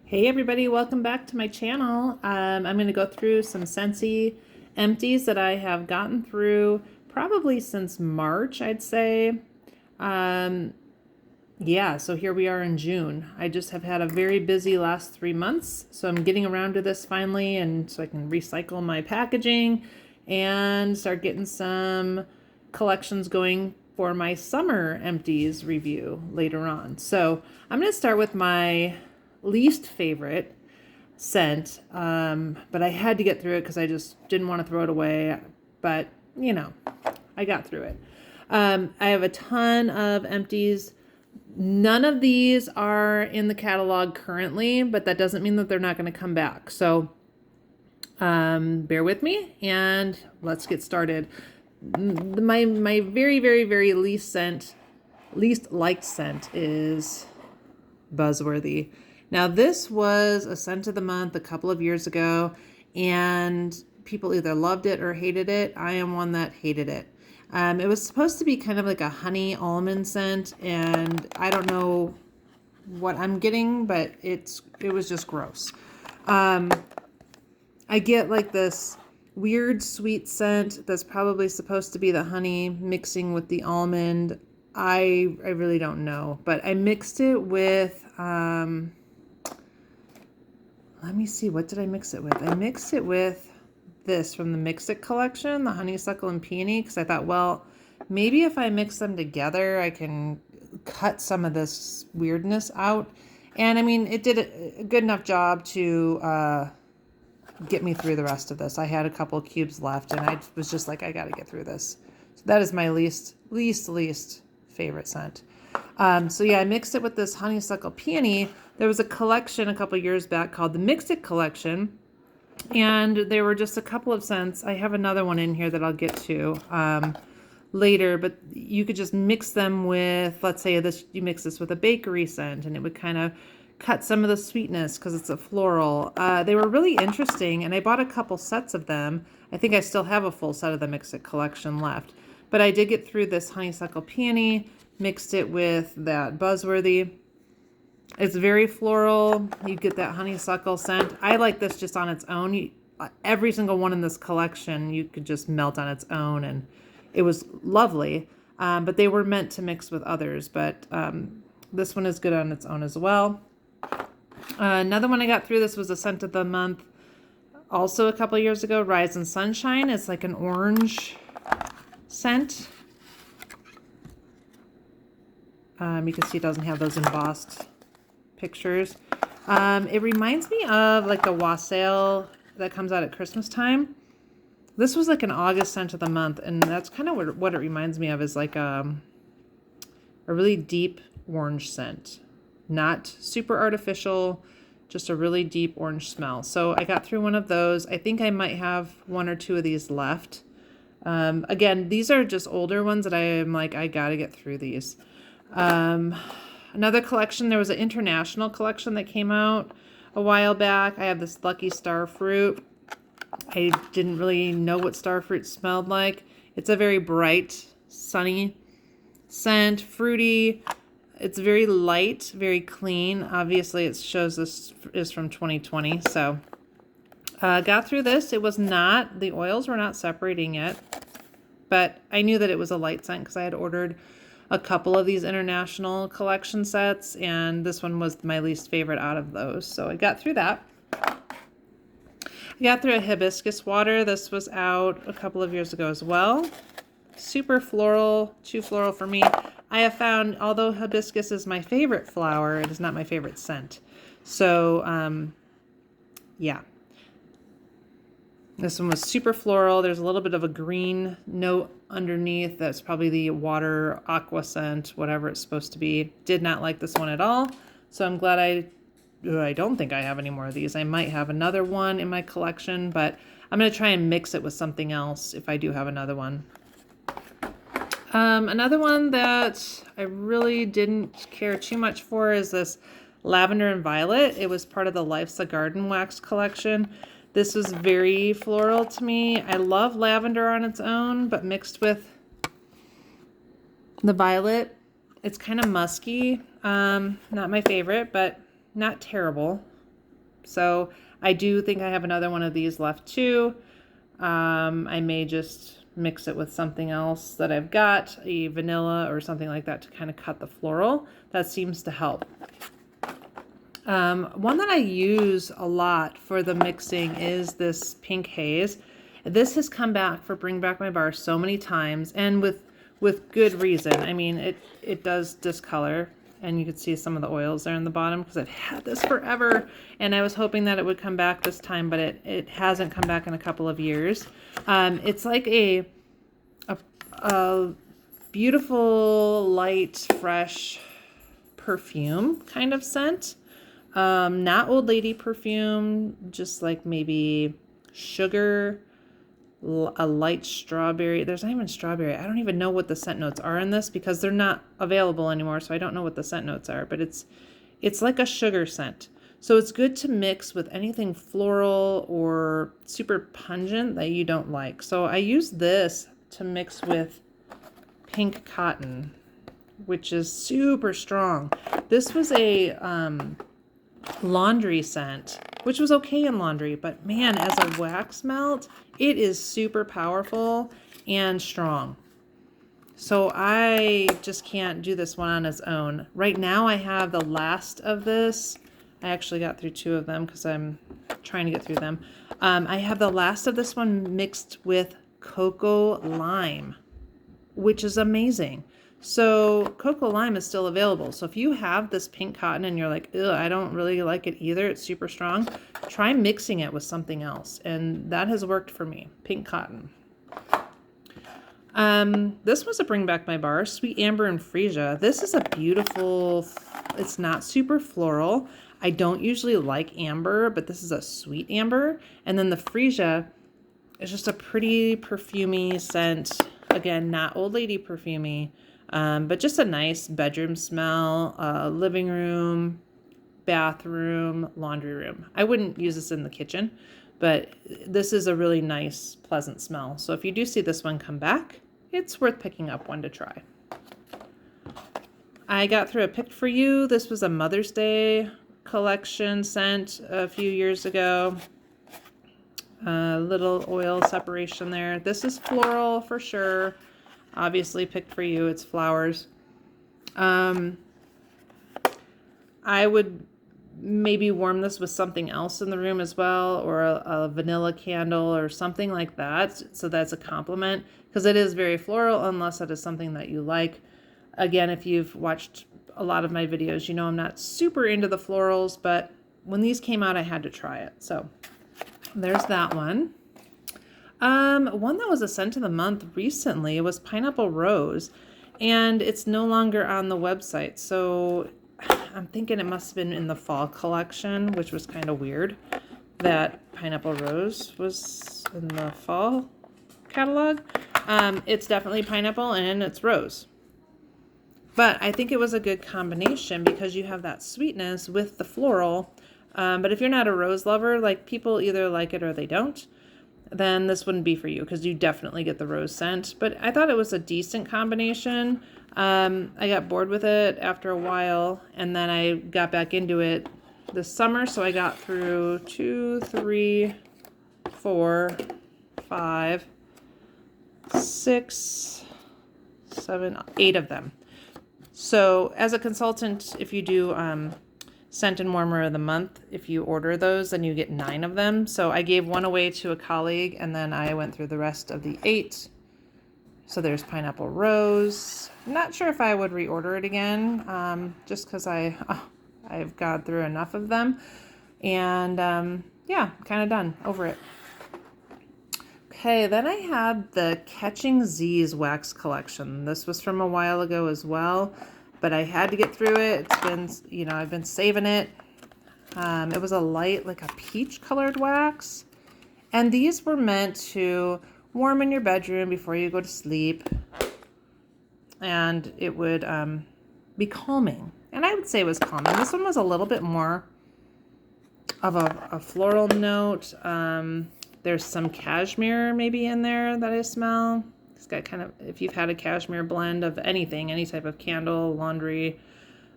Hey everybody, welcome back to my channel. I'm going to go through some Scentsy Empties that I have gotten through probably since March, I'd say. Um, yeah, so here we are in June. I just have had a very busy last 3 months, so I'm getting around to this finally, and so I can recycle my packaging and start getting some collections going for my summer empties review later on. So I'm going to start with my least favorite scent, but I had to get through it because I just didn't want to throw it away. But you know, I got through it. I have a ton of empties. None of these are in the catalog currently, but that doesn't mean that they're not going to come back. So bear with me and let's get started. My very least liked scent is Buzzworthy. Now, this was a scent of the month a couple of years ago, and people either loved it or hated it. I am one that hated it. It was supposed to be kind of like a honey almond scent, and I don't know what I'm getting, but it was just gross. I get like this weird sweet scent that's probably supposed to be the honey mixing with the almond. I really don't know, but I mixed it with let me see, what did I mix it with? I mixed it with this from the Mix It collection, the honeysuckle and peony, because I thought, well, maybe if I mix them together, I can cut some of this weirdness out. And I mean, it did a good enough job to get me through the rest of this. I had a couple of cubes left, and I was just like, I got to get through this. So that is my least favorite scent. So yeah, I mixed it with this honeysuckle peony. There was a collection a couple years back called the Mix It collection, and there were just a couple of scents. I have another one in here that I'll get to later, but you could just mix them with, let's say you mix this with a bakery scent, and it would kind of cut some of the sweetness because it's a floral. They were really interesting, and I bought a couple sets of them. I think I still have a full set of the Mix It collection left, but I did get through this honeysuckle peony, mixed it with that Buzzworthy. It's very floral. You get that honeysuckle scent. I like this just on its own. Every single one in this collection you could just melt on its own, and it was lovely. But they were meant to mix with others, but this one is good on its own as well. Another one I got through, this was a scent of the month also a couple years ago, Rise and Sunshine. It's like an orange scent. You can see it doesn't have those embossed pictures. It reminds me of like the wassail that comes out at Christmas time. This was like an August scent of the month, and that's kind of what it reminds me of, is like a really deep orange scent. Not super artificial, just a really deep orange smell. So I got through one of those. I think I might have one or two of these left. Again, these are just older ones that I am like, I gotta get through these. Another collection, there was an international collection that came out a while back. I have this Lucky Star Fruit. I didn't really know what star fruit smelled like. It's a very bright, sunny scent, fruity. It's very light, very clean. Obviously, it shows this is from 2020. So got through this. It was not, the oils were not separating yet, but I knew that it was a light scent because I had ordered a couple of these international collection sets, and this one was my least favorite out of those. So I got through that. I got through a hibiscus water. This was out a couple of years ago as well. Super floral, too floral for me. I have found, although hibiscus is my favorite flower, it is not my favorite scent. So, yeah. This one was super floral. There's a little bit of a green note underneath. That's probably the water aqua scent, whatever it's supposed to be. Did not like this one at all. So I'm glad I don't think I have any more of these. I might have another one in my collection, but I'm going to try and mix it with something else if I do have another one. Another one that I really didn't care too much for is this Lavender and Violet. It was part of the Life's a Garden wax collection. This was very floral to me. I love lavender on its own, but mixed with the violet, it's kind of musky. Not my favorite, but not terrible. So I do think I have another one of these left too. I may just mix it with something else that I've got, a vanilla or something like that, to kind of cut the floral. That seems to help. One that I use a lot for the mixing is this Pink Haze. This has come back for Bring Back My Bar so many times, and with good reason. I mean, it does discolor, and you can see some of the oils there in the bottom because I've had this forever, and I was hoping that it would come back this time, but it hasn't come back in a couple of years. It's like a beautiful, light, fresh perfume kind of scent. Not old lady perfume, just like maybe sugar, a light strawberry. There's not even strawberry. I don't even know what the scent notes are in this because they're not available anymore, so I don't know what the scent notes are, but it's like a sugar scent. So it's good to mix with anything floral or super pungent that you don't like. So I use this to mix with Pink Cotton, which is super strong. This was a laundry scent, which was okay in laundry, but man, as a wax melt, it is super powerful and strong. So I just can't do this one on its own. Right now I have the last of this. I actually got through 2 of them because I'm trying to get through them. I have the last of this one mixed with Cocoa Lime, which is amazing. So Cocoa Lime is still available. So if you have this Pink Cotton and you're like, ugh, I don't really like it either, it's super strong, try mixing it with something else. And that has worked for me, Pink Cotton. This was a Bring Back My Bar, Sweet Amber and Freesia. This is a beautiful, it's not super floral. I don't usually like amber, but this is a sweet amber. And then the Freesia is just a pretty perfumey scent. Again, not old lady perfumey. But just a nice bedroom smell, living room, bathroom, laundry room. I wouldn't use this in the kitchen, but this is a really nice, pleasant smell. So if you do see this one come back, it's worth picking up one to try. I got through a Picked For You. This was a Mother's Day collection scent a few years ago. Little oil separation there. This is floral for sure. Obviously Picked For You, it's flowers. I would maybe warm this with something else in the room as well, or a vanilla candle or something like that. So that's a compliment, because it is very floral unless it is something that you like. Again, if you've watched a lot of my videos, you know I'm not super into the florals, but when these came out, I had to try it. So there's that one. One that was a scent of the month recently was Pineapple Rose, and it's no longer on the website. So I'm thinking it must have been in the fall collection, which was kind of weird that Pineapple Rose was in the fall catalog. It's definitely pineapple and it's rose. But I think it was a good combination because you have that sweetness with the floral. But if you're not a rose lover, like people either like it or they don't, then this wouldn't be for you because you definitely get the rose scent. But I thought it was a decent combination. I got bored with it after a while, and then I got back into it this summer. So I got through 2, 3, 4, 5, 6, 7, 8 of them. So as a consultant, if you do Scent and Warmer of the Month, if you order those, then you get 9 of them. So I gave one away to a colleague, and then I went through the rest of the 8. So there's Pineapple Rose. I'm not sure if I would reorder it again, just because I've gone through enough of them. And yeah, kind of done, over it. Okay, then I had the Catching Z's wax collection. This was from a while ago as well, but I had to get through it. It's been, you know, I've been saving it. It was a light, like a peach colored wax. And these were meant to warm in your bedroom before you go to sleep. And it would be calming. And I would say it was calming. This one was a little bit more of a floral note. There's some cashmere maybe in there that I smell. It's got kind of, if you've had a cashmere blend of anything, any type of candle, laundry,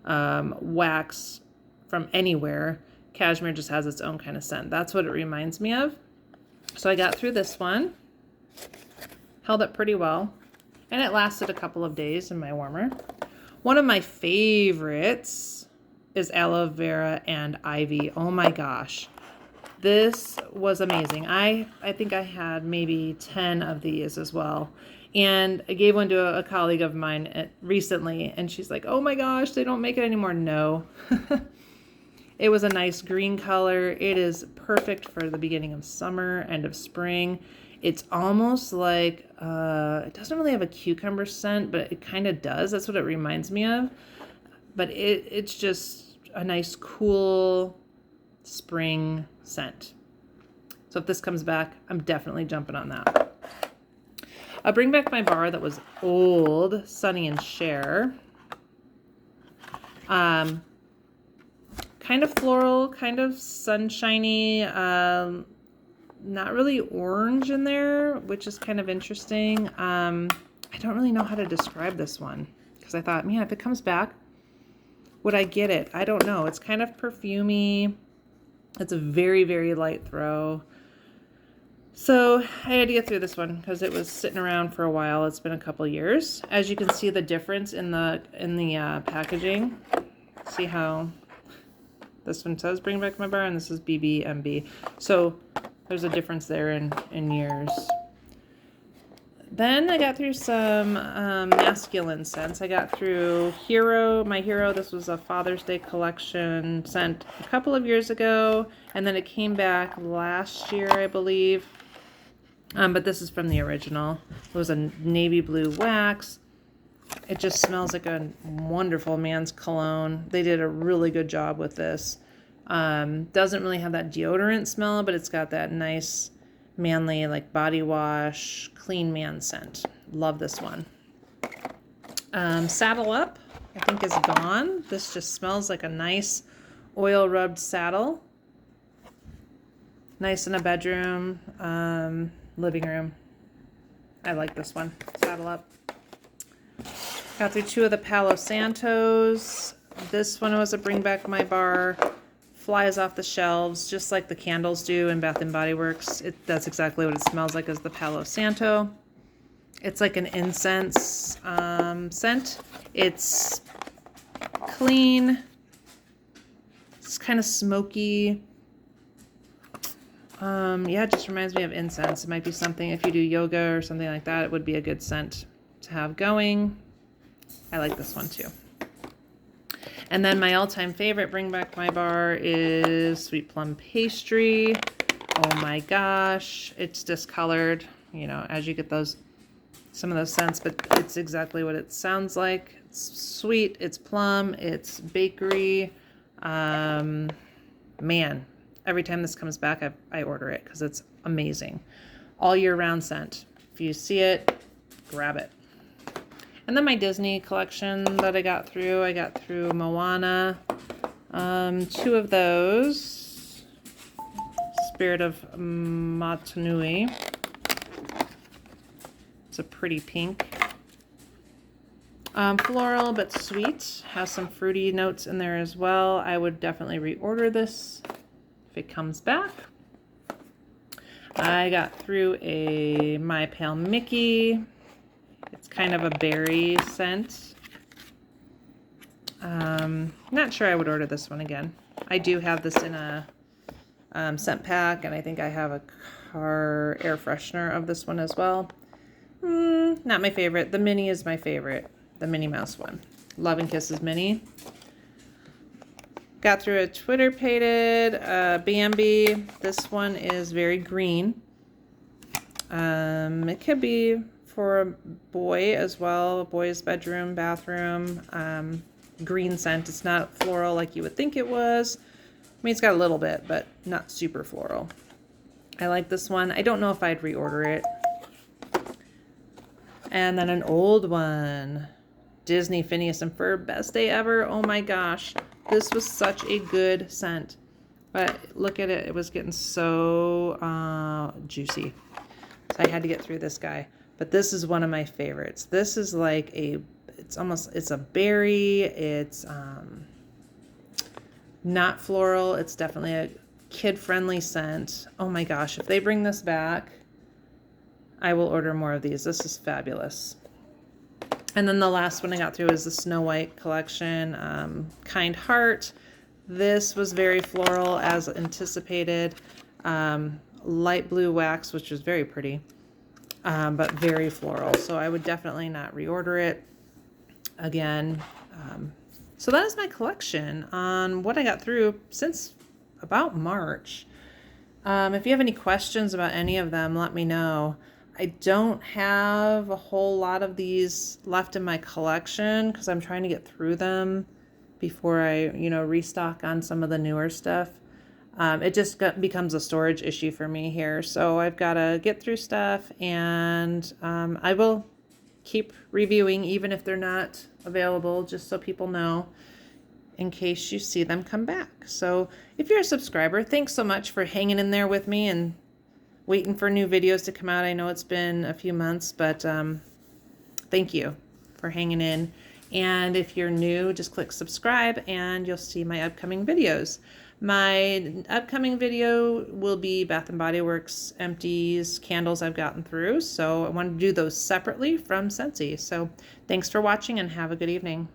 wax from anywhere, Cashmere just has its own kind of scent. That's what it reminds me of. So I got through this one, held up pretty well, and it lasted a couple of days in my warmer. One of my favorites is aloe vera and ivy. Oh my gosh. This was amazing. I think I had maybe 10 of these as well. And I gave one to a colleague of mine recently, and she's like, oh my gosh, they don't make it anymore. No. It was a nice green color. It is perfect for the beginning of summer, end of spring. It's almost like, it doesn't really have a cucumber scent, but it kind of does. That's what it reminds me of. But it's just a nice, cool spring scent. So if this comes back, I'm definitely jumping on that. I'll bring back my bar that was old, Sonny and Cher. Kind of floral, kind of sunshiny, not really orange in there, which is kind of interesting. I don't really know how to describe this one because I thought, man, if it comes back, would I get it? I don't know. It's kind of perfumey. It's a very, very light throw. So I had to get through this one because it was sitting around for a while. It's been a couple years. As you can see the difference in the packaging. See how this one says bring back my bar and this is BBMB. So there's a difference there in years. Then I got through some masculine scents. I got through My Hero. This was a Father's Day collection sent a couple of years ago, and then it came back last year, I believe. But this is from the original. It was a navy blue wax. It just smells like a wonderful man's cologne. They did a really good job with this. Doesn't really have that deodorant smell, but it's got that nice manly, like body wash, clean man scent. Love this one. Saddle Up, I think is gone. This just smells like a nice oil rubbed saddle. Nice in a bedroom, living room. I like this one. Saddle Up. Got through two of the Palo Santos. This one was a bring back my bar. Flies off the shelves just like the candles do in Bath & Body Works. That's exactly what it smells like, as the Palo Santo. It's like an incense scent. It's clean. It's kind of smoky. Yeah, it just reminds me of incense. It might be something, if you do yoga or something like that, it would be a good scent to have going. I like this one too. And then my all-time favorite bring back my bar is Sweet Plum Pastry. Oh my gosh, it's discolored, you know, as you get some of those scents, but it's exactly what it sounds like. It's sweet, it's plum, it's bakery. Man, every time this comes back, I order it because it's amazing. All year round scent. If you see it, grab it. And then my Disney collection that I got through Moana. Two of those. Spirit of Matanui. It's a pretty pink. Floral but sweet. Has some fruity notes in there as well. I would definitely reorder this if it comes back. I got through a My Pale Mickey. It's kind of a berry scent. Not sure I would order this one again. I do have this in a scent pack, and I think I have a car air freshener of this one as well. Not my favorite. The Mini is my favorite. The Minnie Mouse one. Love and Kisses Mini. Got through a Twitter pated Bambi. This one is very green. It could be for a boy as well, a boy's bedroom, bathroom. Green scent. It's not floral like you would think it was. I mean, it's got a little bit, but not super floral. I like this one. I don't know if I'd reorder it. And then an old one. Disney Phineas and Ferb, best day ever. Oh my gosh. This was such a good scent. But look at it. It was getting so juicy. So I had to get through this guy. But this is one of my favorites. This is like it's a berry. It's Not floral. It's definitely a kid-friendly scent. Oh my gosh, if they bring this back, I will order more of these. This is fabulous. And then the last one I got through is the Snow White collection, Kind Heart. This was very floral as anticipated. Light blue wax, which was very pretty, but very floral. So I would definitely not reorder it again. So that is my collection on what I got through since about March. If you have any questions about any of them, let me know. I don't have a whole lot of these left in my collection because I'm trying to get through them before I, restock on some of the newer stuff. It just becomes a storage issue for me here. So I've got to get through stuff, and I will keep reviewing even if they're not available, just so people know in case you see them come back. So if you're a subscriber, thanks so much for hanging in there with me and waiting for new videos to come out. I know it's been a few months, but thank you for hanging in. And if you're new, just click subscribe and you'll see my upcoming videos. My upcoming video will be Bath & Body Works empties, candles I've gotten through. So I want to do those separately from Scentsy. So thanks for watching and have a good evening.